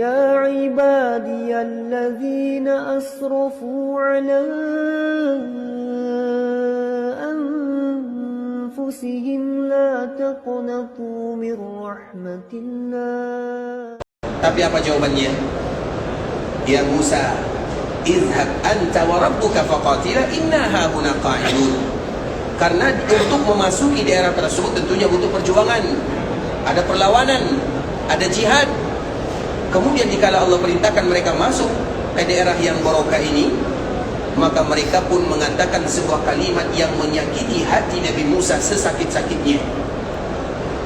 يا عبادي الذين أسرفوا على أنفسهم لا تقنطوا من رحمة الله. Tapi apa jawabannya? Ya Musa, izhab anta wa rabbuka faqatila inna hahuna qa'idun. Karena untuk memasuki daerah tersebut tentunya butuh perjuangan, ada perlawanan, ada jihad. Kemudian dikala Allah perintahkan mereka masuk ke daerah yang barokah ini, maka mereka pun mengatakan sebuah kalimat yang menyakiti hati Nabi Musa sesakit-sakitnya.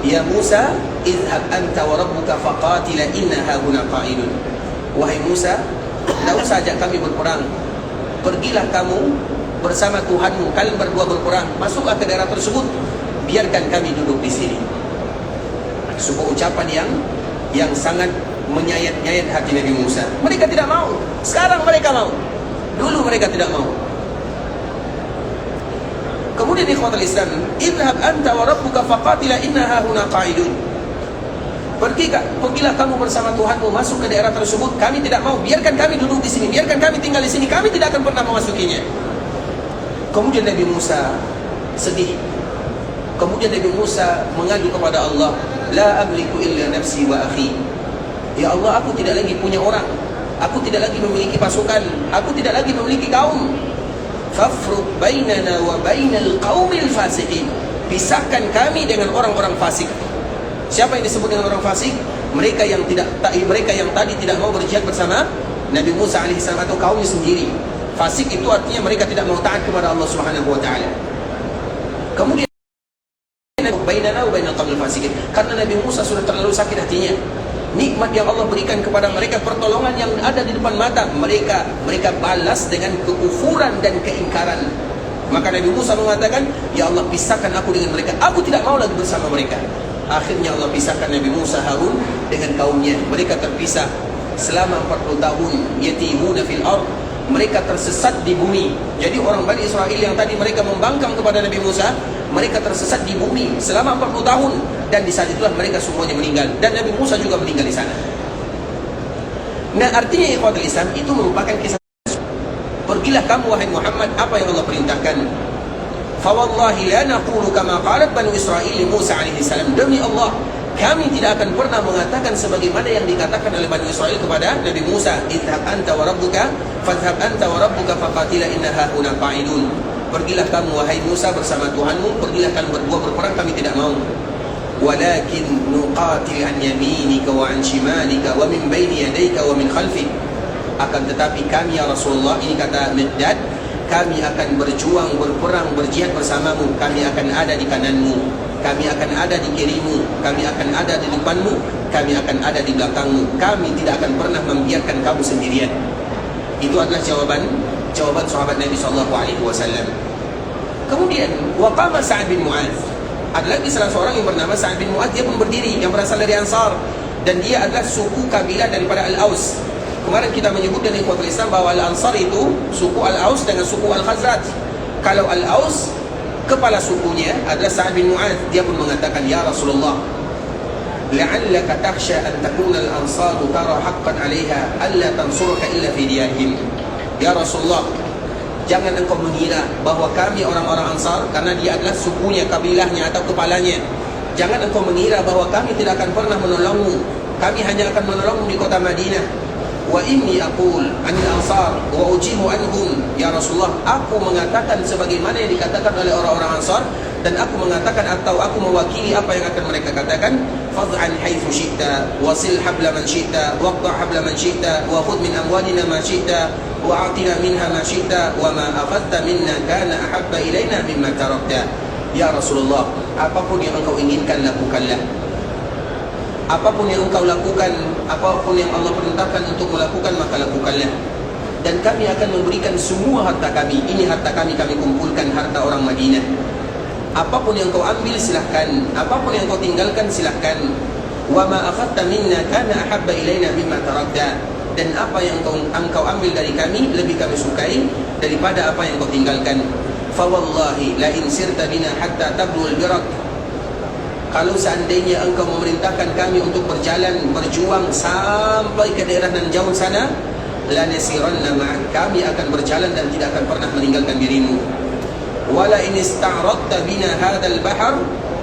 Ya Musa, izhab anta wa rabbuka faqatila inna hahuna qa'idun. Wahai Musa, tidak usah ajak kami berperang. Pergilah kamu bersama Tuhanmu, kalian berdua berperang. Masuklah ke daerah tersebut, biarkan kami duduk di sini. Sebuah ucapan yang sangat menyayat-nyayat hati Nabi Musa. Mereka tidak mau. Sekarang mereka mau. Dulu mereka tidak mau. Kemudian ikhwatul Islam, idhab anta wa rabbuka faqatila inna hahuna qa'idun. Pergilah kamu bersama Tuhanmu masuk ke daerah tersebut. Kami tidak mau. Biarkan kami duduk di sini. Biarkan kami tinggal di sini. Kami tidak akan pernah memasukinya. Kemudian Nabi Musa sedih. Kemudian Nabi Musa mengadu kepada Allah, la amliku illa nafsi wa akhi. Ya Allah, aku tidak lagi punya orang. Aku tidak lagi memiliki pasukan. Aku tidak lagi memiliki kaum. Fafruq bainana wa bainal qaumil fasiqin. Pisahkan kami dengan orang-orang fasik. Siapa yang disebut dengan orang fasik? Mereka yang tadi tidak mau berjihad bersama Nabi Musa alaihissalam atau kaumnya sendiri. Fasik itu artinya mereka tidak mau taat kepada Allah Subhanahu wa taala. Kemudian bainana wa bainal qaumil fasiqin. Karena Nabi Musa sudah terlalu sakit hatinya. Nikmat yang Allah berikan kepada mereka, pertolongan yang ada di depan mata mereka balas dengan kekufuran dan keingkaran. Maka Nabi Musa mengatakan, ya Allah, pisahkan aku dengan mereka. Aku tidak mau lagi bersama mereka. Akhirnya Allah pisahkan Nabi Musa Harun dengan kaumnya. Mereka terpisah selama 40 tahun. Yatimuna fil ard. Mereka tersesat di bumi. Jadi orang Bani Israel yang tadi mereka membangkang kepada Nabi Musa, mereka tersesat di bumi selama 40 tahun. Dan di saat itulah mereka semuanya meninggal. Dan Nabi Musa juga meninggal di sana. Nah, artinya ikhwatul Islam, itu merupakan kisah. Pergilah kamu wahai Muhammad, apa yang Allah perintahkan. Fawallahi la naqulu kama qalat Banu Israil li Musa alaihi salam. Demi Allah, kami tidak akan pernah mengatakan sebagaimana yang dikatakan oleh Bani Israil kepada Nabi Musa, idhab anta wa rabbuka fadhhab anta wa rabbuka faqatila inna hahuna qa'idun. Pergilah kamu wahai Musa bersama Tuhanmu, pergilah kalian berdua berperang, kami tidak mau. Walakin nuqatil an yaminika wa an shimalika wa min baini yadayka wa min khalfik. Akan tetapi kami ya Rasulullah, ini kata Miqdad, kami akan berjuang, berperang, berjihad bersamamu. Kami akan ada di kananmu, kami akan ada di kirimu, kami akan ada di depanmu, kami akan ada di belakangmu. Kami tidak akan pernah membiarkan kamu sendirian. Itu adalah jawaban sahabat Nabi SAW. Kemudian waqama Sa'ad bin Mu'adz. Ada lagi salah seorang yang bernama Sa'ad bin Mu'adz. Dia pun berdiri, yang berasal dari Ansar, dan dia adalah suku kabilah daripada Al-Aus. Kemarin kita menyebut dari ikhwatul Islam bahwa Al-Ansar itu suku Al-Aus dengan suku Al-Khazraj. Kalau Al-Aus, kepala sukunya adalah Sa'ad bin Mu'adz. Dia pun mengatakan, ya Rasulullah, la'allaka takhsha an takuna al-ansar tara haqqan 'alayha alla tansuruka illa fi diyarihim. Ya Rasulullah, jangan engkau mengira bahwa kami orang-orang Ansar, karena dia adalah sukunya, kabilahnya atau kepalanya, jangan engkau mengira bahwa kami tidak akan pernah menolongmu. Kami hanya akan menolongmu di kota Madinah. Wa inni aqul anil ansar wa ujibu anhum. Ya Rasulullah, aku mengatakan sebagaimana yang dikatakan oleh orang-orang Ansar, dan aku mengatakan atau aku mewakili apa yang akan mereka katakan. Fad'an haitsu syi'ta wasil habla man syi'ta waqta' habla man syi'ta wa khudh min amwalina ma syi'ta wa a'tina minha ma syi'ta wa ma akhadta minna kana ahabba ilaina mimma tarakta. Ya Rasulullah, apapun yang engkau inginkan lakukanlah. Apapun yang engkau lakukan, apapun yang Allah perintahkan untuk melakukan, maka lakukanlah. Dan kami akan memberikan semua harta kami. Ini harta kami kumpulkan, harta orang Madinah. Apapun yang kau ambil silahkan, apapun yang kau tinggalkan silahkan. Wa ma akhadta minna kana ahabba ilaina mimma tarakta. Dan apa yang engkau ambil dari kami lebih kami sukai daripada apa yang kau tinggalkan. Fa wallahi la in sirta bina hatta tablul birak. kalau seandainya engkau memerintahkan kami untuk berjuang sampai ke daerah nan jauh sana, lanasiranna ma'ak, kami akan berjalan dan tidak akan pernah meninggalkan dirimu. Wala in ista'radta bina hadzal bahr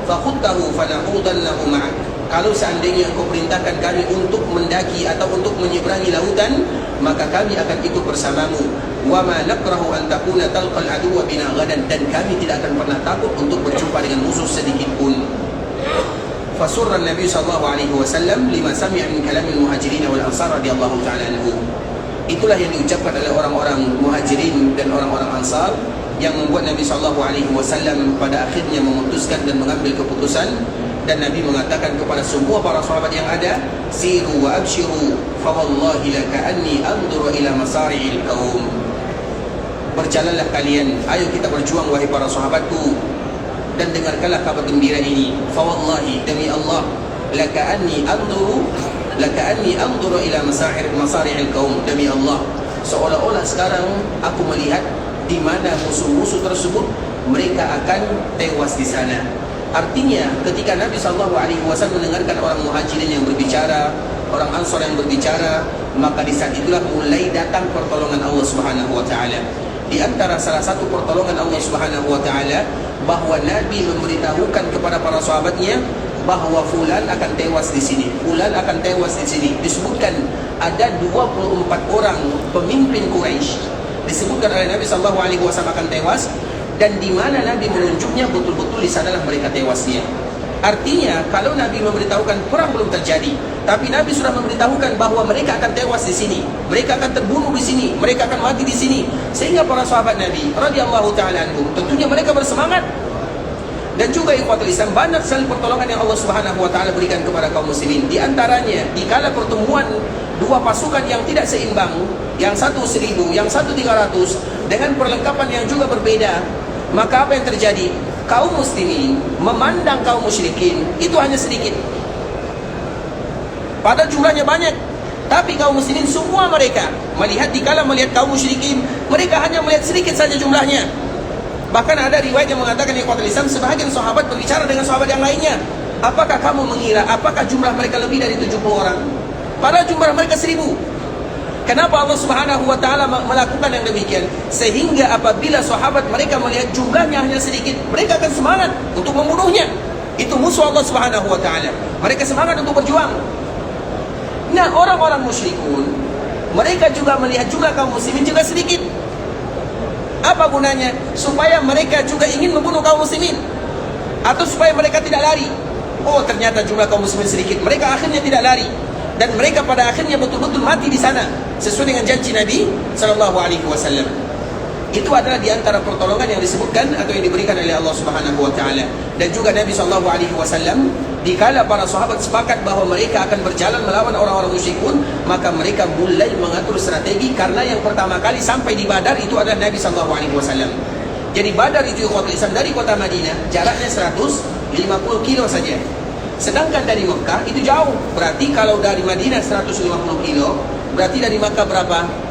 fakhuttahu fanaqudannahu ma'ak, kalau seandainya engkau perintahkan kami untuk mendaki atau untuk menyeberangi lautan, maka kami akan ikut bersamamu. Wa ma nakrahu an takuna talqal aduwwa bina ghadan, dan kami tidak akan pernah takut untuk berjumpa dengan musuh sedikit pun. Fasurra Nabi sallallahu alaihi wasallam lima sami'a min kalamil muhajirin wal ansar radhiyallahu ta'ala anhu. Itulah yang diucapkan oleh orang-orang muhajirin dan orang-orang ansar yang membuat Nabi sallallahu alaihi wasallam pada akhirnya memutuskan dan mengambil keputusan. Dan Nabi mengatakan kepada semua para sahabat yang ada, siru wa abshiru fa wallahi laka'anni anzuru ila masari'il qaum. Berjalanlah kalian, ayo kita berjuang wahai para sahabatku, dan dengarkanlah kabar gembira ini. Fa wallahi, demi Allah, laka'anni anzuru ila masari'il qaum, demi Allah, seolah-olah sekarang aku melihat di mana musuh-musuh tersebut mereka akan tewas di sana. Artinya ketika Nabi SAW mendengarkan orang muhajirin yang berbicara, orang ansar yang berbicara, maka di saat itulah mulai datang pertolongan Allah Subhanahu Wa Taala. Di antara salah satu pertolongan Allah Subhanahu Wa Taala, bahwa Nabi memberitahukan kepada para sahabatnya bahwa fulan akan tewas di sini, fulan akan tewas di sini. Disebutkan ada 24 orang pemimpin Quraisy disebutkan oleh Nabi SAW akan tewas. Dan di mana Nabi menunjuknya betul-betul di sanalah mereka tewasnya. Artinya kalau Nabi memberitahukan perang belum terjadi, tapi Nabi sudah memberitahukan bahwa mereka akan tewas di sini, mereka akan terbunuh di sini, mereka akan mati di sini, sehingga para sahabat Nabi radhiyallahu taala anhum tentunya mereka bersemangat. Dan juga ikhwatul Islam, banyak sekali pertolongan yang Allah Subhanahu wa taala berikan kepada kaum muslimin. Di antaranya di kala pertemuan dua pasukan yang tidak seimbang, yang satu 1000, yang satu 300, dengan perlengkapan yang juga berbeda, maka apa yang terjadi? Kaum muslimin memandang kaum musyrikin itu hanya sedikit, pada jumlahnya banyak, tapi kaum muslimin semua mereka melihat, dikala melihat kaum musyrikin, mereka hanya melihat sedikit saja jumlahnya. Bahkan ada riwayat yang mengatakan ikhwatul Islam, sebahagian sahabat berbicara dengan sahabat yang lainnya, apakah kamu mengira apakah jumlah mereka lebih dari 70 orang? Padahal jumlah mereka 1000. Kenapa Allah Subhanahu wa taala melakukan yang demikian? Sehingga apabila sahabat mereka melihat jumlahnya hanya sedikit, mereka akan semangat untuk membunuhnya. Itu musuh Allah Subhanahu wa taala. Mereka semangat untuk berjuang. Nah, orang-orang musyrikun, mereka juga melihat jumlah kaum muslimin juga sedikit. Apa gunanya? Supaya mereka juga ingin membunuh kaum muslimin, atau supaya mereka tidak lari. Oh, ternyata jumlah kaum muslimin sedikit, mereka akhirnya tidak lari, dan mereka pada akhirnya betul-betul mati di sana sesuai dengan janji Nabi sallallahu alaihi wasallam. Itu adalah di antara pertolongan yang disebutkan atau yang diberikan oleh Allah Subhanahu wa taala. Dan juga Nabi sallallahu alaihi wasallam, dikala para sahabat sepakat bahwa mereka akan berjalan melawan orang-orang musyrikun, maka mereka mulai mengatur strategi, karena yang pertama kali sampai di Badar itu adalah Nabi sallallahu alaihi wasallam. Jadi Badar itu ikhwatul Islam dari kota Madinah jaraknya 150 kilo saja. Sedangkan dari Mekah itu jauh. Berarti kalau dari Madinah 150 kilo, berarti dari Mekah berapa?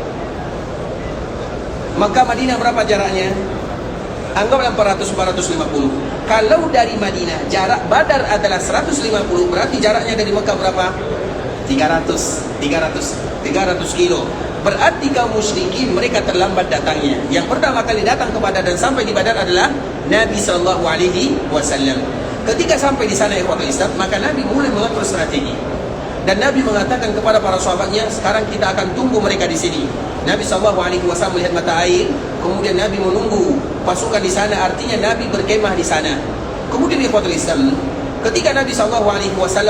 Mekah Madinah berapa jaraknya? Anggaplah 400-450. Kalau dari Madinah jarak Badar adalah 150, berarti jaraknya dari Mekah berapa? 300 kilo. Berarti kaum musyrikin mereka terlambat datangnya. Yang pertama kali datang ke Badar dan sampai di Badar adalah Nabi sallallahu alaihi wasallam. Ketika sampai di sana ikhwatul Islam, maka Nabi mulai mengatur strategi. Dan Nabi mengatakan kepada para sahabatnya, sekarang kita akan tunggu mereka di sini. Nabi SAW melihat mata air, kemudian Nabi menunggu pasukan di sana, artinya Nabi berkemah di sana. Kemudian ikhwatul Islam, ketika Nabi SAW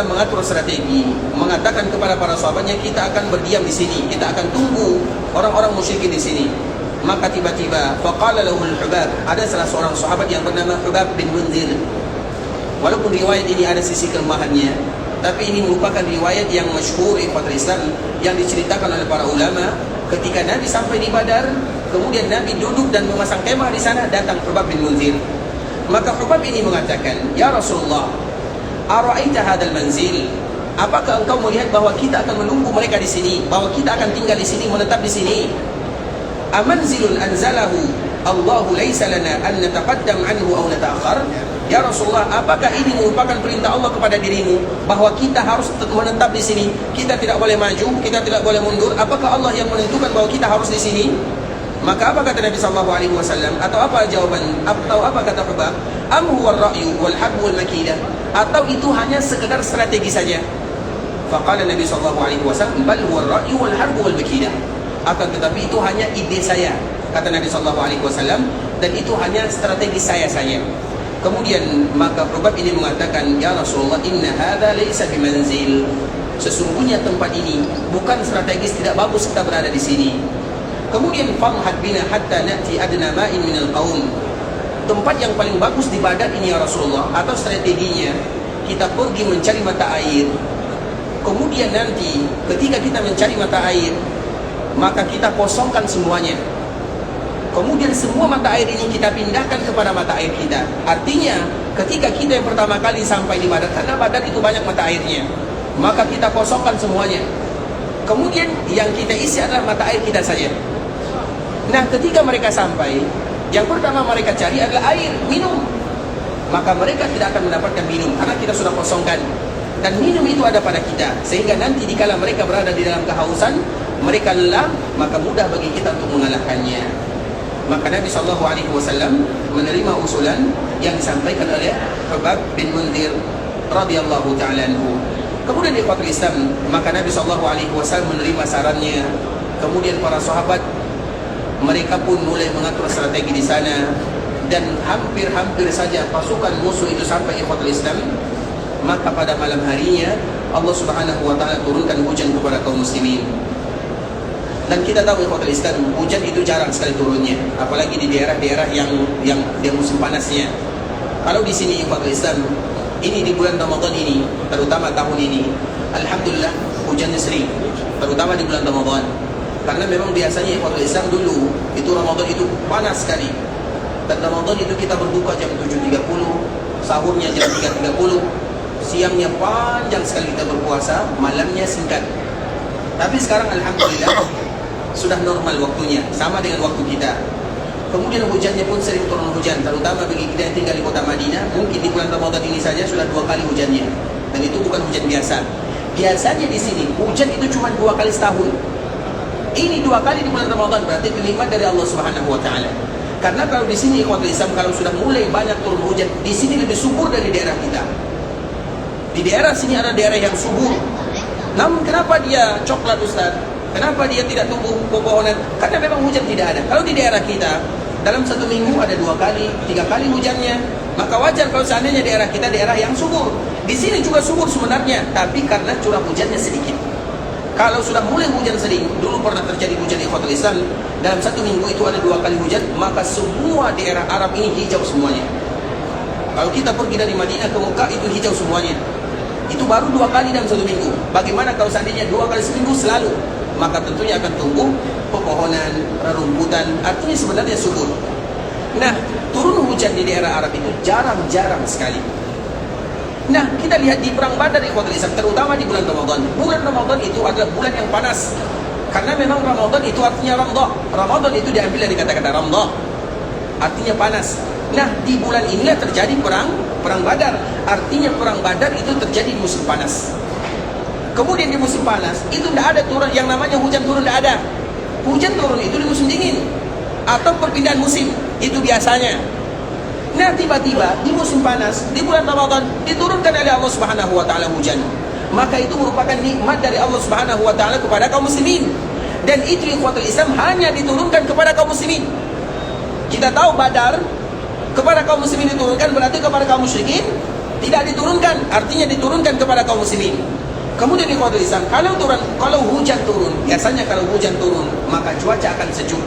mengatur strategi, mengatakan kepada para sahabatnya, kita akan berdiam di sini, kita akan tunggu orang-orang musyrikin di sini. Maka tiba-tiba, faqala lahul Hubab, ada salah seorang sahabat yang bernama Hubab bin Munzir. Walaupun riwayat ini ada sisi kelemahannya, tapi ini merupakan riwayat yang masyhur ikhwatul Islam, yang diceritakan oleh para ulama. Ketika Nabi sampai di Badar, kemudian Nabi duduk dan memasang kemah di sana, datang Hubab bin Munzir. Maka Hubab ini mengatakan, ya Rasulullah, ara'aita hadzal manzil? Apakah engkau melihat bahwa kita akan menunggu mereka di sini, bahwa kita akan tinggal di sini, menetap di sini? Amanzilun anzalahu Allahu laisa lana an nataqaddam anhu aw nata'akhkhar? "Ya Rasulullah, apakah ini merupakan perintah Allah kepada dirimu bahwa kita harus menetap di sini, kita tidak boleh maju, kita tidak boleh mundur? Apakah Allah yang menentukan bahwa kita harus di sini?" Maka apa kata Nabi sallallahu alaihi wasallam, atau apa jawaban, atau apa kata Hubab? "Am huwa ar-ra'yu wal harb wal makidah?" Atau itu hanya sekedar strategi saja? Faqala Nabi sallallahu alaihi wasallam, "Bal huwa ar-ra'yu wal harb wal makidah." Akan tetapi itu hanya ide saya, kata Nabi sallallahu alaihi wasallam, dan itu hanya strategi saya saja. Kemudian maka Hubab ini mengatakan, "Ya Rasulullah, inna hadza laysa bimanzil." Sesungguhnya tempat ini bukan strategis, tidak bagus kita berada di sini. Kemudian famhad bina hatta na'ti adna ma'in minal qaum. Tempat yang paling bagus di Badar ini ya Rasulullah, atau strateginya kita pergi mencari mata air. Kemudian nanti ketika kita mencari mata air, maka kita kosongkan semuanya. Kemudian semua mata air ini kita pindahkan kepada mata air kita. Artinya ketika kita yang pertama kali sampai di Badar, karena Badar itu banyak mata airnya, maka kita kosongkan semuanya. Kemudian yang kita isi adalah mata air kita saja. Nah, ketika mereka sampai, yang pertama mereka cari adalah air, minum. Maka mereka tidak akan mendapatkan minum karena kita sudah kosongkan. Dan minum itu ada pada kita, sehingga nanti dikala mereka berada di dalam kehausan, mereka lelah, maka mudah bagi kita untuk mengalahkannya. Maka Nabi SAW menerima usulan yang disampaikan oleh Hubab bin Mundir radhiyallahu ta'ala anhu. Kemudian di ikhwatul Islam, maka Nabi SAW menerima sarannya. Kemudian para sahabat, mereka pun mulai mengatur strategi di sana, dan hampir-hampir saja pasukan musuh itu sampai ikhwatul Islam. Maka pada malam harinya Allah Subhanahu wa ta'ala turunkan hujan kepada kaum muslimin. Dan kita tahu ikhwatul Islam, hujan itu jarang sekali turunnya, apalagi di daerah-daerah yang dia musim panasnya. Kalau di sini ikhwatul Islam, ini di bulan Ramadan ini, terutama tahun ini, alhamdulillah hujannya sering, terutama di bulan Ramadan. Karena memang biasanya ikhwatul Islam dulu itu Ramadan itu panas sekali. Dan Ramadan itu kita berbuka jam 7.30, sahurnya jam 3.30, siangnya panjang sekali kita berpuasa, malamnya singkat. Tapi sekarang alhamdulillah sudah normal waktunya, sama dengan waktu kita. Kemudian hujannya pun sering turun hujan, terutama bagi kita yang tinggal di kota Madinah. Mungkin di bulan Ramadan ini saja sudah 2 kali hujannya, dan itu bukan hujan biasa. Biasanya di sini hujan itu cuma 2 kali setahun. Ini 2 kali di bulan Ramadan, berarti nikmat dari Allah Subhanahu wa ta'ala. Karena kalau di sini ikhwatul Islam, kalau sudah mulai banyak turun hujan, di sini lebih subur dari daerah kita. Di daerah sini ada daerah yang subur. Namun kenapa dia coklat Ustaz? Kenapa dia tidak tumbuh pepohonan? Karena memang hujan tidak ada. Kalau di daerah kita, dalam 1 minggu ada 2 kali, 3 kali hujannya. Maka wajar kalau seandainya daerah kita daerah yang subur. Di sini juga subur sebenarnya, tapi karena curah hujannya sedikit. Kalau sudah mulai hujan sering, dulu pernah terjadi hujan ikhwatul Islam, dalam 1 minggu itu ada 2 kali hujan, maka semua daerah Arab ini hijau semuanya. Kalau kita pergi dari Madinah ke Mekah, itu hijau semuanya. Itu baru 2 kali dalam 1 minggu. Bagaimana kalau seandainya 2 kali seminggu selalu? Maka tentunya akan tumbuh pepohonan, rerumputan, artinya sebenarnya subur. Nah, turun hujan di daerah Arab itu jarang-jarang sekali. Nah, kita lihat di perang Badar ikhwatul Islam, terutama di bulan Ramadan. Bulan Ramadan itu adalah bulan yang panas. Karena memang Ramadan itu artinya Ramdah. Ramadan itu diambil dari kata-kata Ramdah, artinya panas. Nah, di bulan inilah terjadi perang Badar. Artinya perang Badar itu terjadi di musim panas. Kemudian di musim panas itu tidak ada turun yang namanya hujan turun, tidak ada. Hujan turun itu di musim dingin atau perpindahan musim, itu biasanya. Nah, tiba-tiba di musim panas, di bulan Ramadan diturunkan oleh Allah Subhanahu wa ta'ala hujan. Maka itu merupakan nikmat dari Allah Subhanahu wa ta'ala kepada kaum muslimin. Dan itu ikhwatul Islam hanya diturunkan kepada kaum muslimin. Kita tahu Badar kepada kaum muslimin diturunkan, berarti kepada kaum musyrikin tidak diturunkan, artinya diturunkan kepada kaum muslimin. Kemudian ikhwatul Islam, kalau hujan turun, biasanya kalau hujan turun, maka cuaca akan sejuk.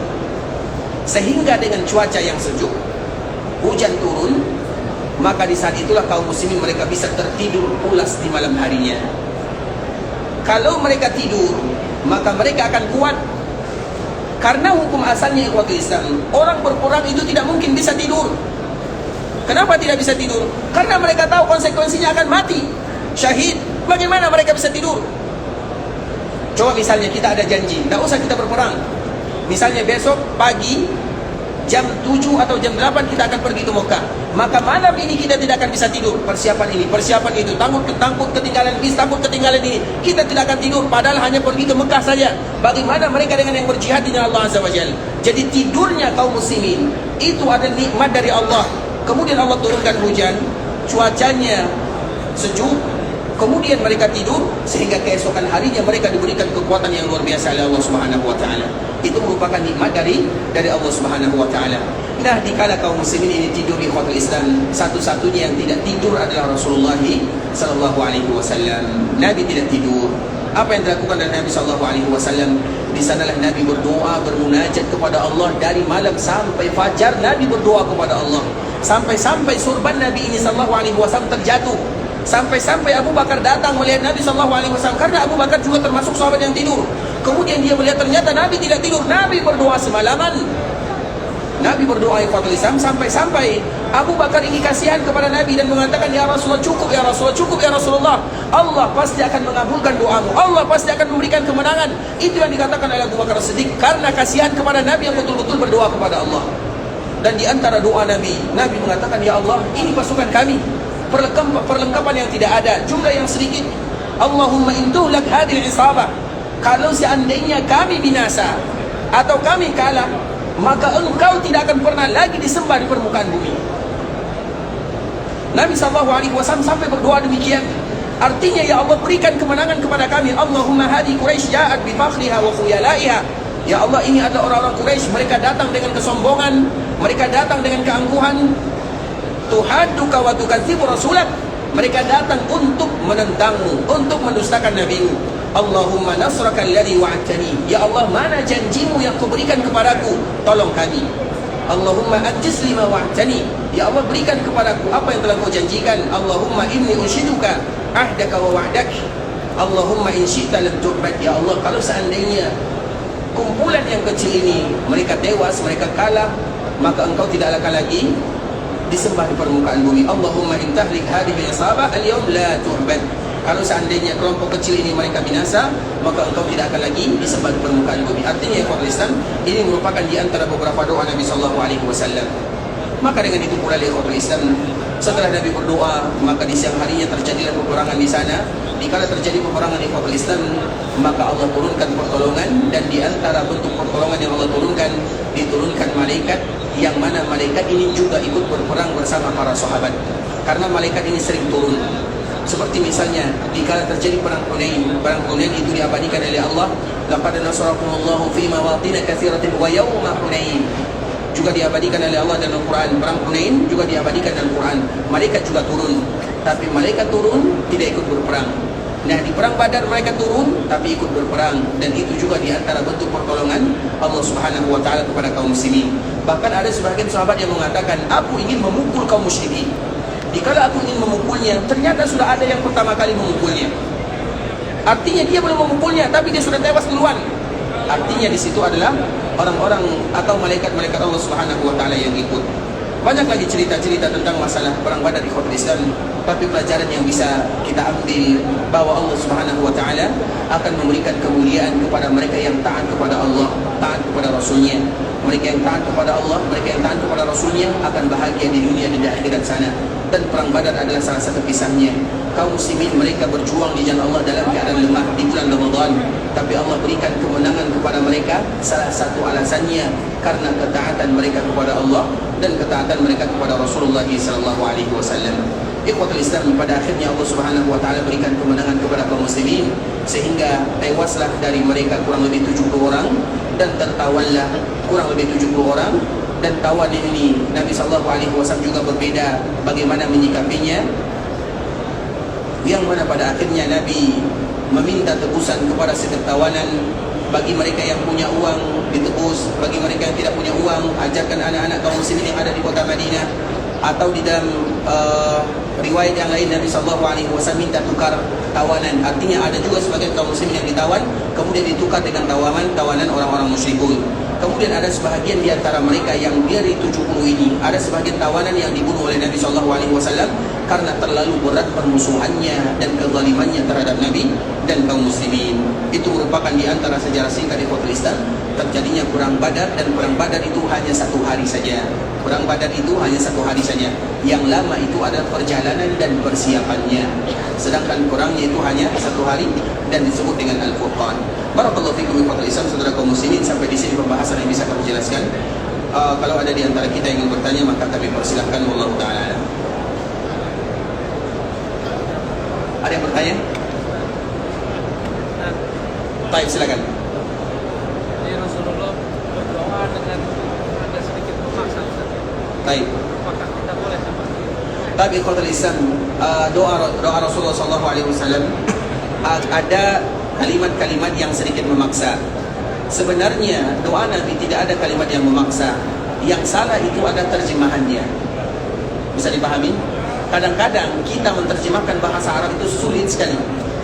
Sehingga dengan cuaca yang sejuk, hujan turun, maka di saat itulah kaum muslimin mereka bisa tertidur pulas di malam harinya. Kalau mereka tidur, maka mereka akan kuat. Karena hukum asalnya ikhwatul Islam, orang berperang itu tidak mungkin bisa tidur. Kenapa tidak bisa tidur? Karena mereka tahu konsekuensinya akan mati, syahid. Bagaimana mereka bisa tidur? Coba misalnya kita ada janji, tidak usah kita berperang. Misalnya besok pagi jam 7 atau jam 8 kita akan pergi ke Mekah. Maka malam ini kita tidak akan bisa tidur. Persiapan ini, persiapan itu, takut ketinggalan bis, takut ketinggalan ini. Kita tidak akan tidur padahal hanya pergi ke Mekah saja. Bagaimana mereka dengan yang berjihad di jalan Allah Azza wa Jalla? Jadi tidurnya kaum muslimin itu adalah nikmat dari Allah. Kemudian Allah turunkan hujan, cuacanya sejuk, kemudian mereka tidur sehingga keesokan harinya mereka diberikan kekuatan yang luar biasa oleh Allah Subhanahu wa taala. Itu merupakan nikmat dari Allah Subhanahu wa taala. Nah, dikala kaum muslimin ini tidur di ikhwatul Islam, satu-satunya yang tidak tidur adalah Rasulullah sallallahu alaihi wasallam. Nabi tidak tidur. Apa yang dilakukan oleh Nabi sallallahu alaihi wasallam? Di sanalah Nabi berdoa, bermunajat kepada Allah dari malam sampai fajar. Nabi berdoa kepada Allah. Sampai-sampai surban Nabi ini sallallahu alaihi wasallam terjatuh. Sampai-sampai Abu Bakar datang melihat Nabi sallallahu alaihi wasallam, karena Abu Bakar juga termasuk sahabat yang tidur. Kemudian dia melihat ternyata Nabi tidak tidur. Nabi berdoa semalaman. Nabi berdoa ikhwatul Islam sampai-sampai Abu Bakar ini kasihan kepada Nabi dan mengatakan, ya Rasulullah, cukup ya Rasulullah, cukup ya Rasulullah. Allah pasti akan mengabulkan doamu. Allah pasti akan memberikan kemenangan. Itu yang dikatakan oleh Abu Bakar Siddiq karena kasihan kepada Nabi yang betul-betul berdoa kepada Allah. Dan di antara doa Nabi mengatakan, ya Allah, ini pasukan kami, perlengkapan yang tidak ada, jumlah yang sedikit. Allahumma intuhlak hadil isabah. Kalau seandainya kami binasa atau kami kalah, maka engkau tidak akan pernah lagi disembah di permukaan bumi. Nabi SAW sampai berdoa demikian. Artinya, ya Allah, berikan kemenangan kepada kami. Allahumma hadi Quraisy ja'at bi fakhriha wa khuyalaiha. Ya Allah, ini adalah orang-orang Quraisy, mereka datang dengan kesombongan, mereka datang dengan keangkuhan. Tuhadduka wa tukadzibu rasulak. Mereka datang untuk menentangmu, untuk mendustakan nabimu. Allahumma nasraka alladhi wa'adtani. Ya Allah, mana janjimu yang kau berikan kepadaku? Tolong kami. Allahumma anjis lima wa'adtani. Ya Allah, berikan kepadaku apa yang telah kau janjikan. Allahumma inni unshiduka ahdaka wa wa'dak. Allahumma in syi'ta lam tu'bad. Ya Allah, kalau seandainya kumpulan yang kecil ini mereka tewas, mereka kalah, maka engkau tidak akan lagi disembah di permukaan bumi. Allahumma in tahlik hadhihi al-isabah al-yawm la tu'bad. Kalau seandainya kelompok kecil ini mereka binasa, maka engkau tidak akan lagi disembah di permukaan bumi. Artinya, ya Islam, ini merupakan di antara beberapa doa Nabi sallallahu alaihi wasallam. Maka dengan itu pula, ya Islam, setelah Nabi berdoa, maka di siang harinya terjadilah peperangan di sana. Dikala terjadi peperangan di Islam, maka Allah turunkan pertolongan, dan di antara bentuk pertolongan yang Allah turunkan, diturunkan malaikat, yang mana malaikat ini juga ikut berperang bersama para sahabat. Karena malaikat ini sering turun. Seperti misalnya dikala terjadi perang Hunain itu diabadikan oleh Allah, laqad nasarakumullahu fi mawatin katsiratin wa yawma Hunain. Juga diabadikan oleh Allah dalam Al-Quran. Perang Hunain juga diabadikan dalam Al-Quran. Malaikat juga turun, tapi malaikat turun tidak ikut berperang. Nah, di perang Badar mereka turun tapi ikut berperang, dan itu juga di antara bentuk pertolongan Allah Subhanahu wa taala kepada kaum muslimin. Bahkan ada sebagian sahabat yang mengatakan, aku ingin memukul kaum musyrikin. Dikala aku ingin memukulnya, ternyata sudah ada yang pertama kali memukulnya. Artinya dia belum memukulnya, tapi dia sudah tewas duluan. Artinya di situ adalah orang-orang atau malaikat-malaikat Allah Subhanahu wa taala yang ikut. Banyak lagi cerita-cerita tentang masalah perang Badar di ikhwatul Islam, tapi pelajaran yang bisa kita ambil bahwa Allah Subhanahu wa taala akan memberikan kemuliaan kepada mereka yang taat kepada Allah, taat kepada Rasulnya. Mereka yang taat kepada Allah, mereka yang taat kepada Rasulnya akan bahagia di dunia dan di akhirat sana. Dan perang Badar adalah salah satu kisahnya. Kaum muslimin mereka berjuang di jalan Allah dalam keadaan lemah di bulan Ramadan, tapi Allah berikan kemenangan kepada mereka. Salah satu alasannya karena ketaatan mereka kepada Allah dan ketaatan mereka kepada Rasulullah sallallahu alaihi wasallam. Ikhwatul Islam, pada akhirnya Allah Subhanahu wa taala berikan kemenangan kepada kaum muslimin sehingga tewaslah dari mereka kurang lebih 70 orang dan tertawanlah kurang lebih 70 orang. Dan tawan ini Nabi sallallahu alaihi wasallam juga berbeda bagaimana menyikapinya, yang mana pada akhirnya Nabi meminta tebusan kepada setiap tawanan. Bagi mereka yang punya uang ditebus, bagi mereka yang tidak punya uang ajarkan anak-anak kaum muslimin yang ada di kota Madinah. Atau di dalam riwayat yang lain Nabi sallallahu alaihi wasallam minta tukar tawanan. Artinya ada juga sebagian kaum muslimin yang ditawan kemudian ditukar dengan tawanan orang-orang musyrikun. Kemudian ada sebahagian di antara mereka yang dari 70 ini, ada sebagian tawanan yang dibunuh oleh Nabi sallallahu alaihi wasallam karena terlalu berat permusuhannya dan kezalimannya terhadap Nabi dan kaum muslimin. Itu merupakan di antara sejarah singkat ikhwatul Islam terjadinya perang Badar, dan perang Badar itu hanya 1 hari saja. Perang Badar itu hanya 1 hari saja. Yang lama itu adalah perjalanan dan persiapannya. Sedangkan perangnya itu hanya 1 hari dan disebut dengan Al-Furqan. Barakallahu fikum ikhwatul Islam, saudara kaum muslimin, sampai di sini pembahasan yang bisa kami jelaskan. Kalau ada di antara kita yang ingin bertanya, maka kami persilahkan. Wallahu ta'ala a'lam. Ada yang bertanya? Baik, silakan. Jadi Rasulullah berdoa dengan ada sedikit memaksa. Baik. Apakah kita boleh seperti itu? Tapi ikhwatul Islam, doa Rasulullah SAW ada kalimat-kalimat yang sedikit memaksa. Sebenarnya doa Nabi tidak ada kalimat yang memaksa. Yang salah itu ada terjemahannya. Bisa dipahami? Kadang-kadang kita menerjemahkan bahasa Arab itu sulit sekali.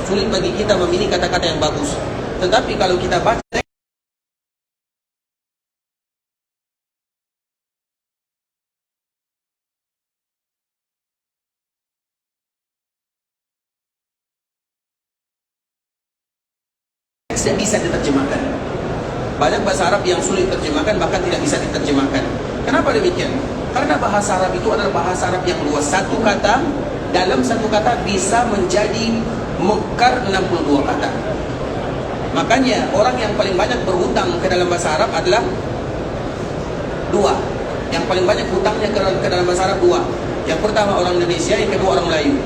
Sulit bagi kita memilih kata-kata yang bagus. Tetapi kalau kita baca tidak bisa diterjemahkan. Banyak bahasa Arab yang sulit diterjemahkan, bahkan tidak bisa diterjemahkan. Kenapa demikian? Karena bahasa Arab itu adalah bahasa Arab yang luas. Satu kata, dalam satu kata bisa menjadi mekar 62 kata. Makanya orang yang paling banyak berhutang ke dalam bahasa Arab adalah 2. Yang paling banyak hutangnya ke dalam bahasa Arab 2. Yang pertama orang Indonesia, yang kedua orang Melayu.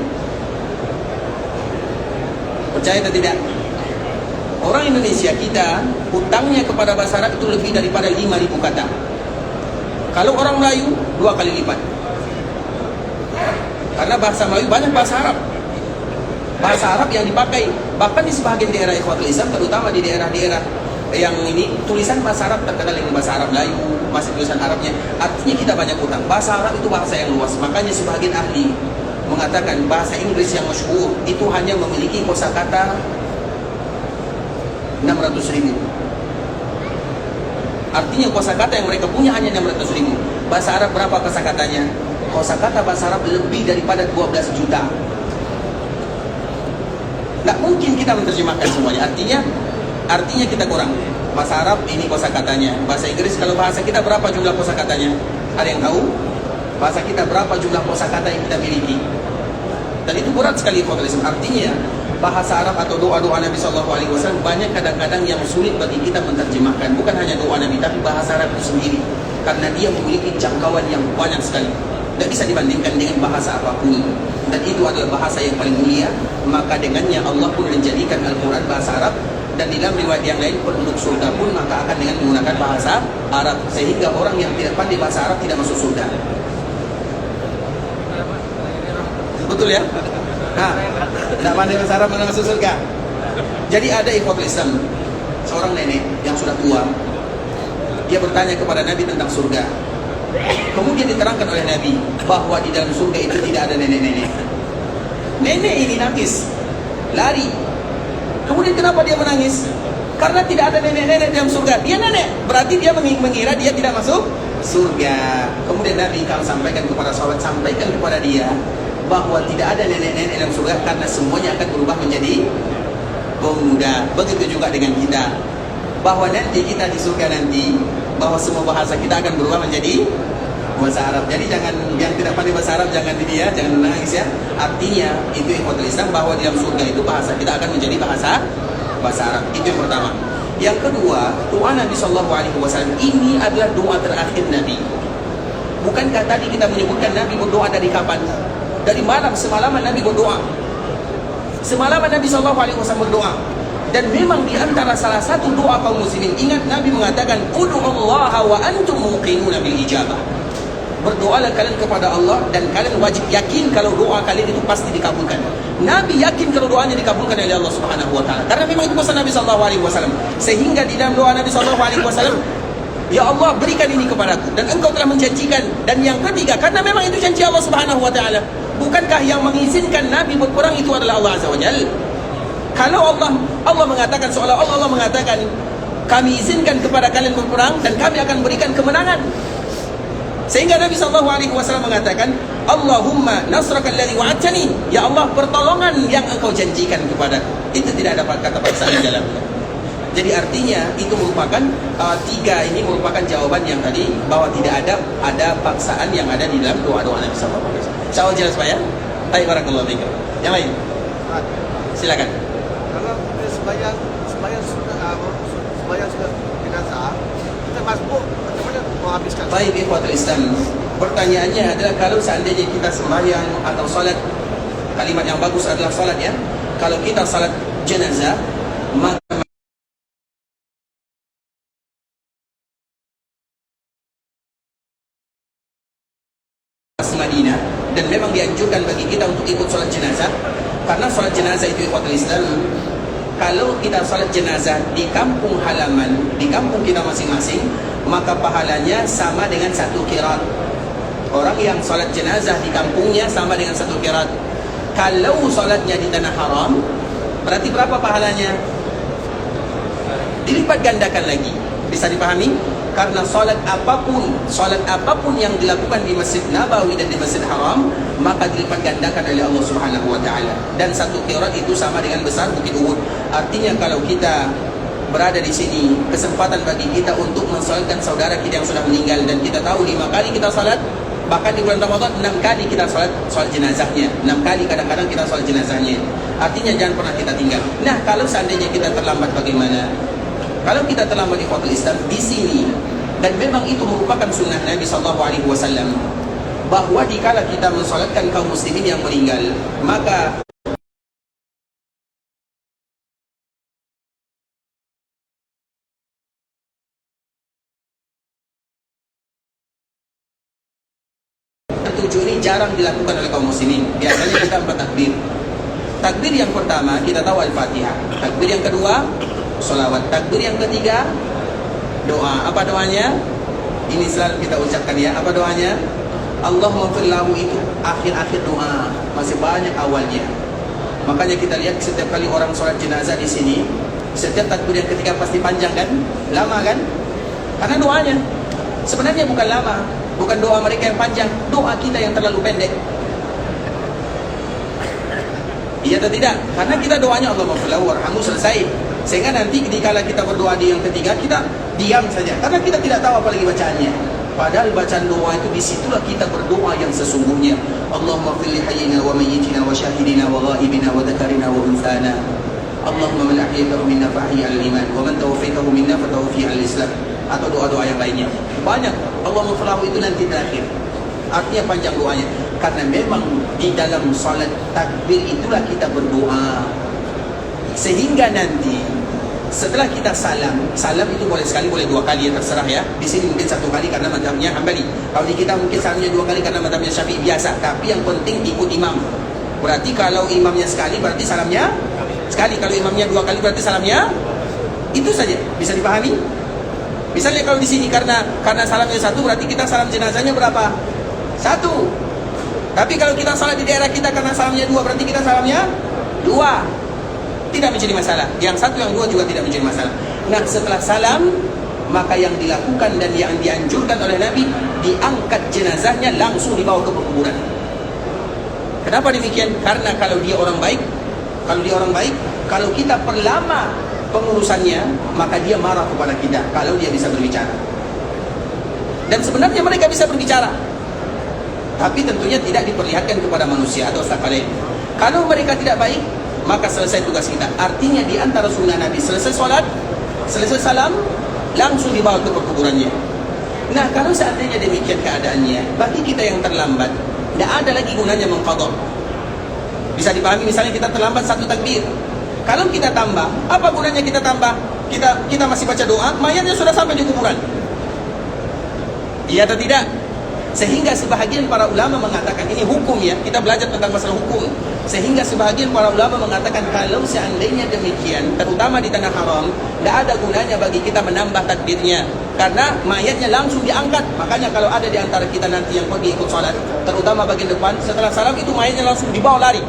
Percaya atau tidak? Orang Indonesia kita hutangnya kepada bahasa Arab itu lebih daripada 5.000 kata. Kalau orang Melayu 2 kali lipat. Karena bahasa Melayu banyak bahasa Arab. Bahasa Arab yang dipakai bahkan di sebagian daerah ikhwatul Islam, terutama di daerah-daerah yang ini tulisan bahasa Arab terkenal dengan bahasa Arab Melayu, masih tulisan Arabnya. Artinya kita banyak hutang. Bahasa Arab itu bahasa yang luas. Makanya sebagian ahli mengatakan bahasa Inggris yang masyhur itu hanya memiliki kosakata 600.000. Artinya kosakata yang mereka punya hanya 600.000. Bahasa Arab berapa kosakatanya? Kosakata bahasa Arab lebih daripada 12 juta. Nggak mungkin kita menerjemahkan semuanya. Artinya kita kurang. Bahasa Arab ini kosakatanya. Bahasa Inggris, kalau bahasa kita berapa jumlah kosakatanya? Ada yang tahu? Bahasa kita berapa jumlah kosakata yang kita miliki? Dan itu berat sekali ikhwatul. Artinya bahasa Arab atau doa-doa Nabi SAW banyak kadang-kadang yang sulit bagi kita menerjemahkan. Bukan hanya doa Nabi, tapi bahasa Arab itu sendiri. Karena dia memiliki jangkauan yang banyak sekali. Tidak bisa dibandingkan dengan bahasa apapun. Dan itu adalah bahasa yang paling mulia. Maka dengannya Allah pun menjadikan Al-Quran bahasa Arab. Dan di dalam riwayat yang lain, penduduk surga pun maka akan dengan menggunakan bahasa Arab. Sehingga orang yang tidak pandai bahasa Arab tidak masuk surga. Betul ya? Nah, tidak pandai bahasa Arab mana masuk surga. Jadi ada ikhwatul Islam, seorang nenek yang sudah tua. Dia bertanya kepada Nabi tentang surga. Kemudian diterangkan oleh Nabi bahwa di dalam surga itu tidak ada nenek-nenek. Nenek ini nangis, lari. Kemudian kenapa dia menangis? Karena tidak ada nenek-nenek dalam surga. Dia nenek, berarti dia mengira dia tidak masuk surga. Kemudian Nabi kami sampaikan kepada sahabat, sampaikan kepada dia bahwa tidak ada nenek-nenek dalam surga karena semuanya akan berubah menjadi pemuda. Begitu juga dengan kita, bahwa nanti kita di surga nanti, bahwa semua bahasa kita akan berubah menjadi bahasa Arab. Jadi jangan, yang tidak pandai bahasa Arab jangan jangan menangis ya. Artinya itu ikhwatul Islam, bahwa di dalam surga itu bahasa kita akan menjadi bahasa Arab. Itu yang pertama. Yang kedua, doa Nabi SAW ini adalah doa terakhir Nabi. Bukankah tadi kita menyebutkan Nabi berdoa dari kapan? Dari malam, semalaman Nabi berdoa. Semalaman Nabi SAW berdoa. Dan memang di antara salah satu doa kaum muslimin, ingat Nabi mengatakan, Ud'ullaha wa antum muqinuna bil ijabah. Berdoalah kalian kepada Allah dan kalian wajib yakin kalau doa kalian itu pasti dikabulkan. Nabi yakin kalau doanya dikabulkan oleh Allah Subhanahu wa taala. Karena memang itu pesan Nabi SAW. Sehingga di dalam doa Nabi SAW, ya Allah berikan ini kepadaku dan engkau telah menjanjikan. Dan yang ketiga, karena memang itu janji Allah Subhanahu wa taala. Bukankah yang mengizinkan Nabi berperang itu adalah Allah Azza wa Jalla? Kalau Allah mengatakan, seolah Allah mengatakan, kami izinkan kepada kalian berperang dan kami akan berikan kemenangan. Sehingga Nabi SAW mengatakan, Allahumma nasraka alladhi wa'adtani, ya Allah, pertolongan yang engkau janjikan kepada. Itu tidak ada kata paksaan di dalamnya. Jadi artinya itu merupakan tiga ini merupakan jawaban yang tadi, bahwa tidak ada paksaan yang ada di dalam doa-doa Nabi SAW. Insyaallah jelas Pak ya? Baik, barakallahu fiikum. Yang lain? Silakan. Kalau sembahyang sudah jenazah, kita masbuk, bagaimana menghabiskan? Baik, ikhwatul Islam. Pertanyaannya adalah, kalau seandainya kita sembahyang atau salat, kalimat yang bagus adalah salat ya. Kalau kita salat jenazah, maka Madinah, dan memang dianjurkan bagi kita untuk ikut salat jenazah, karena salat jenazah itu ikhwatul Islam, kalau kita salat jenazah di kampung halaman, di kampung kita masing-masing, maka pahalanya sama dengan 1 qirat. Orang yang salat jenazah di kampungnya sama dengan 1 qirat. Kalau salatnya di tanah haram, berarti berapa pahalanya? Dilipat gandakan lagi. Bisa dipahami? Karena salat apapun yang dilakukan di Masjid Nabawi dan di Masjid Haram, maka dilipat gandakan oleh Allah Subhanahu wa taala. Dan 1 qirat itu sama dengan besar Bukit Uhud. Artinya kalau kita berada di sini, kesempatan bagi kita untuk mensalatkan saudara kita yang sudah meninggal, dan kita tahu 5 kali kita salat, bahkan di bulan Ramadan 6 kali kita salat jenazahnya, 6 kali kadang-kadang kita salat jenazahnya. Artinya jangan pernah kita tinggal. Nah, kalau seandainya kita terlambat bagaimana? Kalau kita terlambat di ikhwatul Islam di sini, dan memang itu merupakan sunnah Nabi SAW, bahwa dikala kita mensalatkan kaum muslimin yang meninggal, maka tujuh ini jarang dilakukan oleh kaum muslimin. Biasanya kita 4 takbir. Takbir yang pertama kita tahu Al-Fatihah. Takbir yang kedua sholawat. Takbir yang ketiga doa. Apa doanya? Ini selalu kita ucapkan ya. Apa doanya? Allahumma fir lahu, itu akhir-akhir doa, masih banyak awalnya. Makanya kita lihat setiap kali orang sholat jenazah di sini, setiap takbir yang ketiga pasti panjang kan? Lama kan? Karena doanya sebenarnya bukan lama, bukan doa mereka yang panjang, doa kita yang terlalu pendek. Iya atau tidak? Karena kita doanya Allahumma fir lahu warhamhu, selesai. Sehingga nanti dikala kita berdoa di yang ketiga, kita diam saja, karena kita tidak tahu apa lagi bacaannya. Padahal bacaan doa itu, disitulah kita berdoa yang sesungguhnya. Allahumma fir li hayyina wa mayyitina wa syahidina wa ghaibina wa dzakarina wa unsana. Allahumma man ahyaytahu minna fa ahyi al-iman wa man tawaffaytahu minna fa tawaffi al-islam. Atau doa-doa yang lainnya. Banyak. Allahumma fir lahu itu nanti terakhir. Artinya panjang doanya. Karena memang di dalam salat takbir itulah kita berdoa. Sehingga nanti setelah kita salam itu boleh sekali, boleh 2 kali, ya terserah ya. Di sini mungkin 1 kali karena mazhabnya Hambali. Kalau di kita mungkin salamnya 2 kali karena mazhabnya Syafi'i biasa. Tapi yang penting ikut imam. Berarti kalau imamnya sekali berarti salamnya sekali. Kalau imamnya 2 kali berarti salamnya itu saja. Bisa dipahami? Misalnya kalau di sini karena salamnya 1 berarti kita salam jenazahnya berapa? 1. Tapi kalau kita salat di daerah kita karena salamnya 2 berarti kita salamnya 2. Tidak menjadi masalah. Yang 1 yang 2 juga tidak menjadi masalah. Nah, setelah salam, maka yang dilakukan dan yang dianjurkan oleh Nabi, diangkat jenazahnya langsung dibawa ke perkuburan. Kenapa demikian? Karena kalau dia orang baik, kalau kita perlama pengurusannya, maka dia marah kepada kita kalau dia bisa berbicara. Dan sebenarnya mereka bisa berbicara, tapi tentunya tidak diperlihatkan kepada manusia atau sekalian. Kalau mereka tidak baik, maka selesai tugas kita. Artinya di antara sunnah Nabi, selesai sholat, selesai salam, langsung dibawa ke perkuburannya. Nah, kalau seandainya demikian keadaannya, bagi kita yang terlambat, tidak ada lagi gunanya mengqadha. Bisa dipahami, misalnya kita terlambat 1 takbir. Kalau kita tambah, apa gunanya kita tambah? Kita masih baca doa, mayatnya sudah sampai di kuburan. Iya atau tidak? Sehingga sebahagian para ulama mengatakan, ini hukum ya, kita belajar tentang masalah hukum. Sehingga sebahagian para ulama mengatakan, kalau seandainya demikian, terutama di tanah haram, tidak ada gunanya bagi kita menambah takbirnya, karena mayatnya langsung diangkat. Makanya kalau ada di antara kita nanti yang pergi ikut sholat, terutama bagian depan, setelah salam itu mayatnya langsung dibawa lari.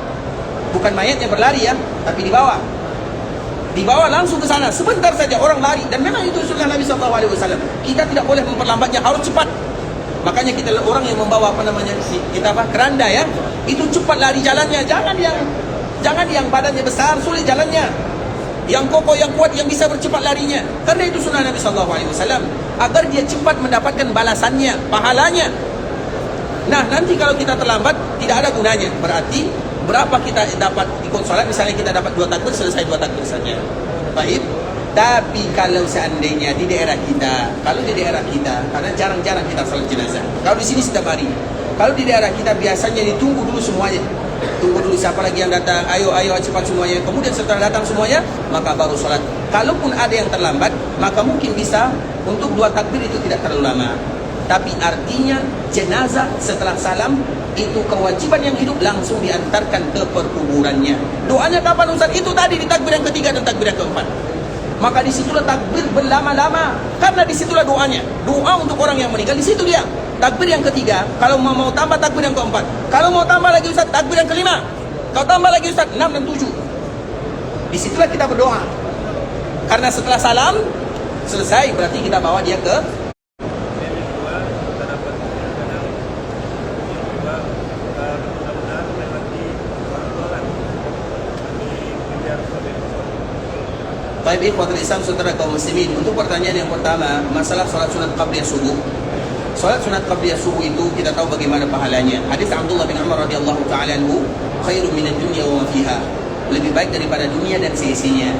Bukan mayatnya berlari ya, tapi dibawa langsung ke sana, sebentar saja orang lari. Dan memang itu sunnah Nabi SAW. Kita tidak boleh memperlambatnya, harus cepat. Makanya kita orang yang membawa keranda ya, itu cepat lari jalannya. Jangan yang badannya besar, sulit jalannya. Yang kokoh, yang kuat, yang bisa bercepat larinya. Karena itu sunnah Nabi SAW, agar dia cepat mendapatkan balasannya, pahalanya. Nah, nanti kalau kita terlambat, tidak ada gunanya. Berarti berapa kita dapat ikut sholat? Misalnya kita dapat 2 takbir, selesai 2 takbir saja. Baik. Tapi kalau seandainya di daerah kita, karena jarang-jarang kita sholat jenazah. Kalau di sini setiap hari. Kalau di daerah kita biasanya ditunggu dulu semuanya. Tunggu dulu siapa lagi yang datang, ayo cepat semuanya. Kemudian setelah datang semuanya, maka baru sholat. Kalaupun ada yang terlambat, maka mungkin bisa untuk 2 takbir itu tidak terlalu lama. Tapi artinya jenazah setelah salam itu kewajiban yang hidup langsung diantarkan ke perkuburannya. Doanya kapan Ustaz? Itu tadi di takbir yang ketiga dan takbir yang keempat. Maka disitulah takbir berlama-lama, karena disitulah doanya. Doa untuk orang yang meninggal di situ dia. Takbir yang ketiga, kalau mau tambah takbir yang keempat. Kalau mau tambah lagi Ustaz, takbir yang kelima. Kalau tambah lagi Ustaz, 6 dan 7. Disitulah kita berdoa. Karena setelah salam selesai, berarti kita bawa dia ke Baik, ikhwatul Islam, saudara kaum muslimin. Untuk pertanyaan yang pertama, masalah salat sunat qabliyah subuh. Salat sunat qabliyah subuh itu kita tahu bagaimana pahalanya. Hadis Abdullah bin Umar radhiyallahu taala anhu, "Khairun minad dunya wa ma fiha." Lebih baik daripada dunia dan seisinya.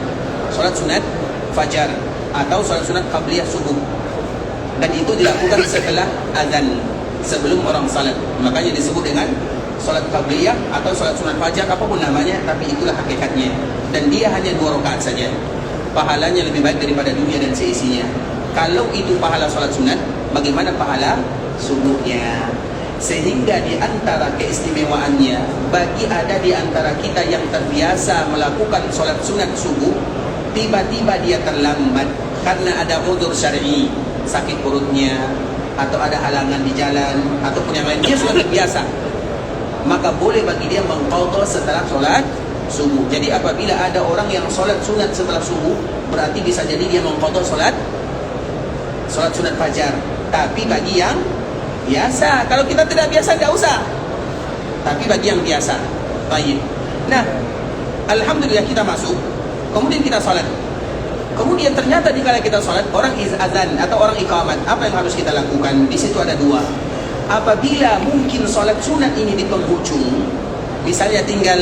Salat sunat fajar atau salat sunat qabliyah subuh. Dan itu dilakukan setelah azan, sebelum orang salat. Makanya disebut dengan salat qabliyah atau salat sunat fajar, apapun namanya, tapi itulah hakikatnya. Dan dia hanya 2 rakaat saja. Pahalanya lebih baik daripada dunia dan seisinya. Kalau itu pahala salat sunat, bagaimana pahala subuhnya? Sehingga di antara keistimewaannya, bagi ada di antara kita yang terbiasa melakukan salat sunat subuh, tiba-tiba dia terlambat karena ada udzur syar'i, sakit perutnya, atau ada halangan di jalan, ataupun yang lain, dia sudah terbiasa, maka boleh bagi dia mengqadha setelah salat subuh. Jadi apabila ada orang yang sholat sunat setelah subuh, berarti bisa jadi dia mengqadha sholat sunat fajar. Tapi bagi yang biasa, kalau kita tidak biasa tidak usah. Tapi bagi yang biasa, baik. Nah, alhamdulillah kita masuk, kemudian kita sholat. Kemudian ternyata dikala kita sholat, orang azan atau orang iqamat, apa yang harus kita lakukan? Di situ ada 2. Apabila mungkin sholat sunat ini di penghujung, misalnya tinggal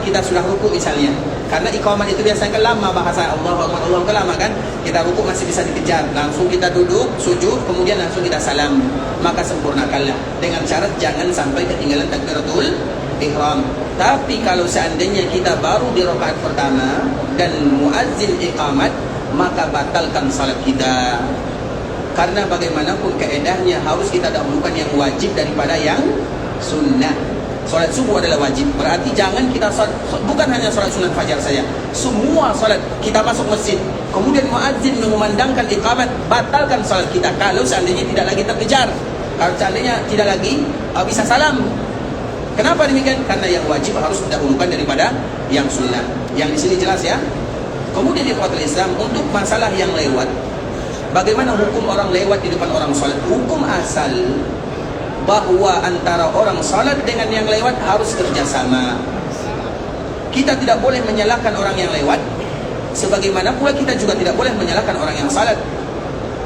kita sudah rukuk misalnya, karena iqamat itu biasanya lama, bahasa Allahu Akbar lama kan, kita rukuk masih bisa dikejar, langsung kita duduk, sujud, kemudian langsung kita salam, maka sempurnakanlah dengan syarat jangan sampai ketinggalan takbiratul ihram. Tapi kalau seandainya kita baru di rakaat pertama dan muazzin iqamat, maka batalkan salat kita. Karena bagaimanapun kaedahnya harus kita dahulukan yang wajib daripada yang sunnah. Salat subuh adalah wajib. Berarti jangan kita salat, bukan hanya salat sunat fajar saja. Semua salat kita masuk masjid, kemudian muadzin mengumandangkan iqamat, batalkan salat kita kalau seandainya tidak lagi terkejar. Kalau seandainya tidak lagi bisa salam. Kenapa demikian? Karena yang wajib harus didahulukan daripada yang sunnah. Yang di sini jelas ya. Kemudian di ikhwatul Islam, untuk masalah yang lewat, bagaimana hukum orang lewat di depan orang salat? Hukum asal bahwa antara orang salat dengan yang lewat harus kerjasama. Kita tidak boleh menyalahkan orang yang lewat, sebagaimana pula kita juga tidak boleh menyalahkan orang yang salat.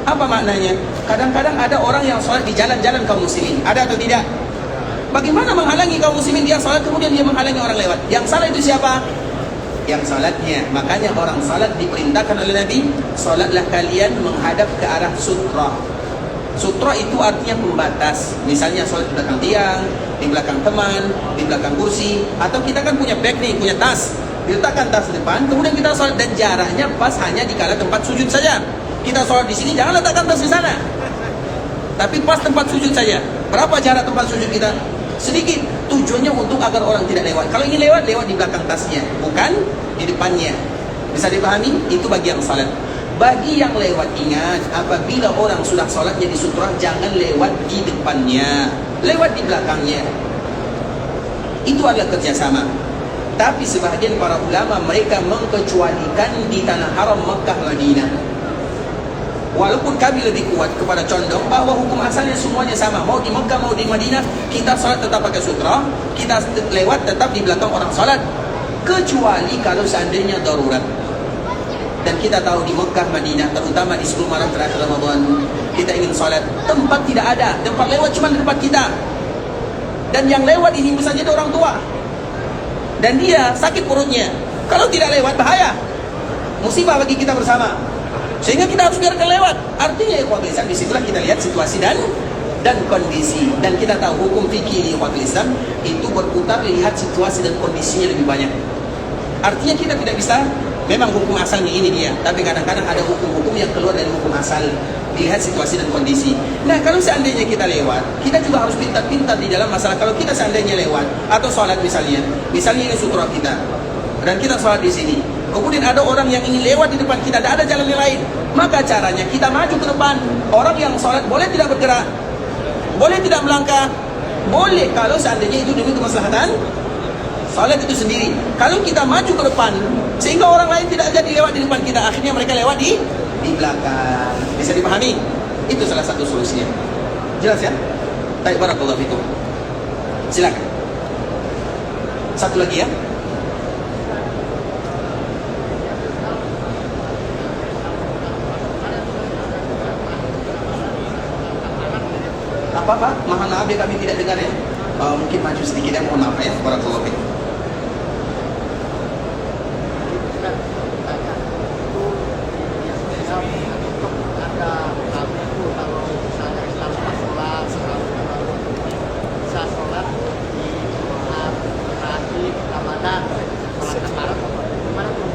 Apa maknanya? Kadang-kadang ada orang yang salat di jalan-jalan kaum muslimin, ada atau tidak? Bagaimana menghalangi kaum muslimin dia salat, kemudian dia menghalangi orang lewat? Yang salah itu siapa? Yang salatnya. Makanya orang salat diperintahkan oleh Nabi, salatlah kalian menghadap ke arah sutra. Sutra itu artinya pembatas. Misalnya sholat di belakang tiang, di belakang teman, di belakang kursi, atau kita kan punya bag nih, punya tas, diletakkan tas di depan, kemudian kita sholat dan jaraknya pas hanya di kala tempat sujud saja. Kita sholat di sini, jangan letakkan tas di sana, tapi pas tempat sujud saja. Berapa jarak tempat sujud kita? Sedikit. Tujuannya untuk agar orang tidak lewat. Kalau ingin lewat, lewat di belakang tasnya, bukan di depannya. Bisa dipahami? Itu bagi yang salat. Bagi yang lewat, ingat, apabila orang sudah sholatnya di sutra, jangan lewat di depannya, lewat di belakangnya. Itu adalah kerjasama. Tapi sebahagian para ulama, mereka mengkecualikan di tanah haram Makkah Madinah. Walaupun kami lebih kuat kepada condong bahawa hukum asalnya semuanya sama. Mau di Mekah, mau di Madinah, kita salat tetap pakai sutra, kita lewat tetap di belakang orang salat. Kecuali kalau seandainya darurat. Dan kita tahu di Mekah, Madinah, terutama di 10 malam terakhir Ramadan, kita ingin salat, tempat tidak ada, tempat lewat cuma di tempat kita. Dan yang lewat ini bisa jadi orang tua. Dan dia sakit perutnya. Kalau tidak lewat bahaya. Musibah bagi kita bersama. Sehingga kita harus biarkan lewat. Artinya ikhwatul Islam, disitulah kita lihat situasi dan kondisi. Dan kita tahu hukum fikih ikhwatul Islam itu berputar lihat situasi dan kondisinya lebih banyak. Artinya kita tidak bisa, memang hukum asalnya ini dia, tapi kadang-kadang ada hukum-hukum yang keluar dari hukum asal. Dilihat situasi dan kondisi. Nah, kalau seandainya kita lewat, kita juga harus pintar-pintar di dalam masalah. Kalau kita seandainya lewat atau sholat misalnya ini sutra kita, dan kita sholat di sini. Kemudian ada orang yang ingin lewat di depan kita, tidak ada jalan yang lain. Maka caranya kita maju ke depan. Orang yang sholat boleh tidak bergerak, boleh tidak melangkah, boleh kalau seandainya itu demi kemaslahatan sholat itu sendiri. Kalau kita maju ke depan, sehingga orang lain tidak jadi lewat di depan kita, akhirnya mereka lewat di belakang. Bisa dipahami? Itu salah satu solusinya. Jelas ya? Baik, barakallahu fikum. Silakan. Satu lagi ya. Apa? Mohon maaf ya, kami tidak dengar ya. Mungkin maju sedikit ya, mohon maaf ya. Barakallahu fikum.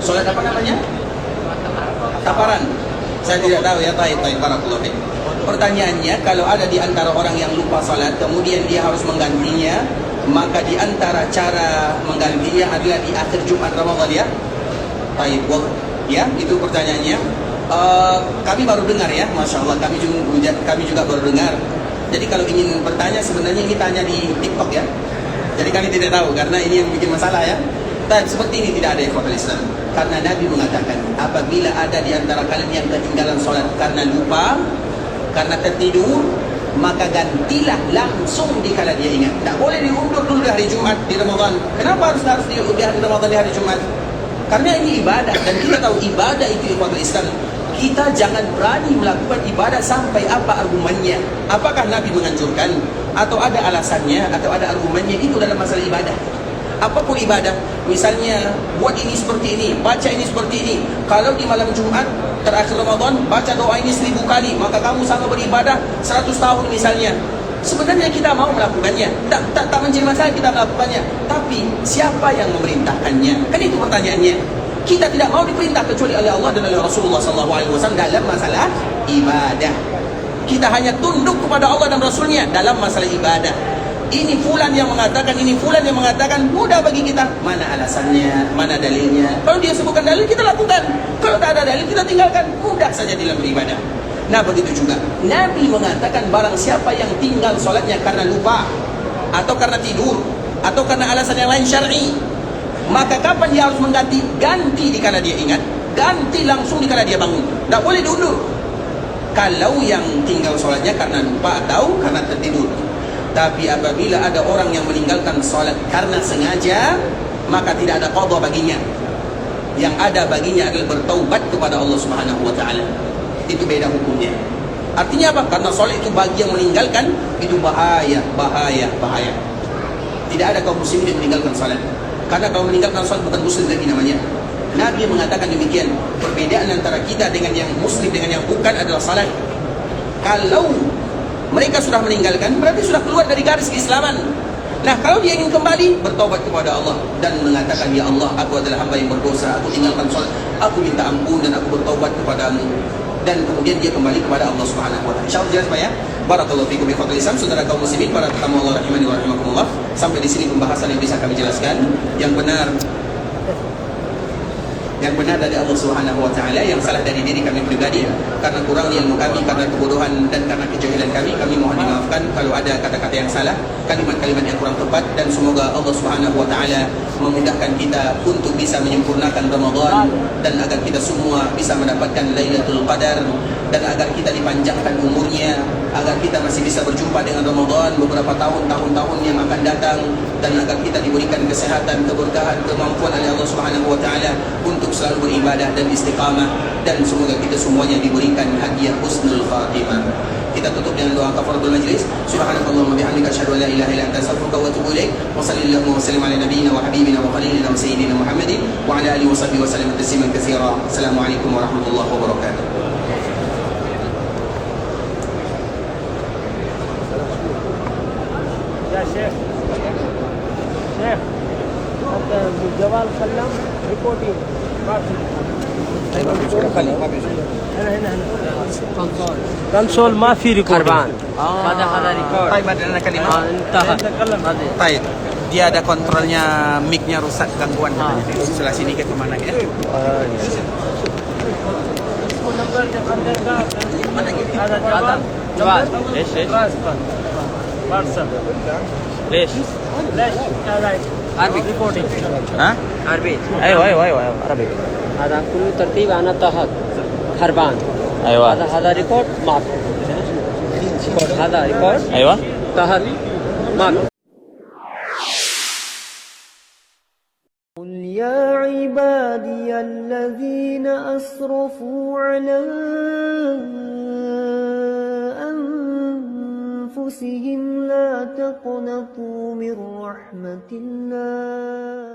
Sholat apa namanya? Taparan. Saya tidak tahu ya. Taib, barakallahu fikum. Pertanyaannya, kalau ada di antara orang yang lupa salat, kemudian dia harus menggantinya, maka di antara cara menggantinya adalah di akhir Jumat Ramadan ya. Baik, ya, itu pertanyaannya. Kami baru dengar ya, Masya Allah, kami juga baru dengar. Jadi kalau ingin bertanya, sebenarnya ini tanya di TikTok ya. Jadi kami tidak tahu, karena ini yang bikin masalah ya. Dan seperti ini tidak ada ikhwatul Islam. Karena Nabi mengatakan, apabila ada di antara kalian yang ketinggalan salat karena lupa, karena tertidur, maka gantilah langsung dikala dia ingat. Tak boleh diundur dulu di hari Jumat di Ramadan. Kenapa harus di hari Ramadan di hari Jumat? Karena ini ibadah, dan kita tahu ibadah itu ibadah Islam. Kita jangan berani melakukan ibadah sampai apa argumennya. Apakah Nabi menganjurkan, atau ada alasannya, atau ada argumennya, itu dalam masalah ibadah. Apapun ibadah, misalnya buat ini seperti ini, baca ini seperti ini. Kalau di malam Jumat terakhir Ramadan baca doa ini 1000 kali, maka kamu sama beribadah 100 tahun misalnya. Sebenarnya kita mau melakukannya, tak menjadi masalah kita melakukannya. Tapi siapa yang memerintahkannya? Kan itu pertanyaannya. Kita tidak mau diperintah kecuali oleh Allah dan oleh Rasulullah SAW dalam masalah ibadah. Kita hanya tunduk kepada Allah dan Rasulnya dalam masalah ibadah. Ini fulan yang mengatakan, ini fulan yang mengatakan, mudah bagi kita. Mana alasannya, mana dalilnya? Kalau dia sebutkan dalil, kita lakukan. Kalau tak ada dalil, kita tinggalkan. Mudah saja dalam beribadah. Nah, begitu juga Nabi mengatakan, barang siapa yang tinggal solatnya karena lupa, atau karena tidur, atau karena alasan yang lain syar'i, maka kapan dia harus mengganti? Ganti dikala dia ingat, ganti langsung dikala dia bangun. Tak boleh diundur. Kalau yang tinggal solatnya karena lupa atau karena tertidur. Tapi apabila ada orang yang meninggalkan salat karena sengaja, maka tidak ada qadha baginya. Yang ada baginya adalah bertaubat kepada Allah Subhanahu wa taala. Itu beda hukumnya. Artinya apa? Karena salat itu bagi yang meninggalkan itu bahaya. Tidak ada kaum muslimin yang meninggalkan salat. Karena kalau meninggalkan salat bukan muslim lagi namanya. Nabi mengatakan demikian. Perbedaan antara kita dengan yang muslim dengan yang bukan adalah salat. Kalau mereka sudah meninggalkan, berarti sudah keluar dari garis keislaman. Nah, kalau dia ingin kembali, bertobat kepada Allah dan mengatakan, ya Allah, aku adalah hamba yang berdosa, aku tinggalkan salat, aku minta ampun dan aku bertobat kepadamu. Dan kemudian dia kembali kepada Allah Subhanahu wa taala. Insyaallah jelas Pak ya. Barakallahu fikum ikhwatul Islam, saudara kaum muslimin, para tetamu Allah rahimani wa rahimakumullah. Sampai di sini pembahasan yang bisa kami jelaskan. Yang benar dari Allah Subhanahu wa taala, yang salah dari diri kami pribadi karena kurangnya ilmu kami, karena kebodohan dan karena kejahilan kami mohon dimaafkan kalau ada kata-kata yang salah, kalimat-kalimat yang kurang tepat, dan semoga Allah Subhanahu wa taala memudahkan kita untuk bisa menyempurnakan Ramadan, dan agar kita semua bisa mendapatkan Lailatul Qadar, dan agar kita dipanjangkan umurnya, agar kita masih bisa berjumpa dengan Ramadan beberapa tahun-tahun yang akan datang, dan agar kita diberikan kesehatan, keberkahan, kemampuan oleh Allah Subhanahu wa taala untuk selalu beribadah dan istiqamah, dan semoga kita semuanya diberikan hadiah husnul khatimah. Kita tutup dengan doa kafaratul majlis. Subhanakallahumma bihamdika asyhadu an la ilaha illa anta astaghfiruka wa atubu ilaik. Wa sallallahu wa sallim ala nabiyyina wa habibina wa khalilina wa sayyidina Muhammadin wa ala alihi wa sahbihi wa sallam tasliman katsira. Assalamualaikum warahmatullahi wabarakatuh. Ya Syekh. Syekh. Ada Jawal Salam reporting. Console माफी रिकॉर्ड هذا ريكورد. طيب ada kalimat. انتهى. Baik. Dia ada kontrolnya, mic-nya rusak, gangguan katanya. Di sebelah sini ke kemana ya? هذا جوال. ليش WhatsApp. ليش عربي ريكوردينج Hah? عربي. Ayo Arabi. هذا كله ترتيب أنا تحت خربان. أيوة. هذا ريكورد معك. هذا ريكورد أيوة. تحت معك. قل يا عبادي الذين أسرفوا على أنفسهم لا تقنطوا من رحمة الله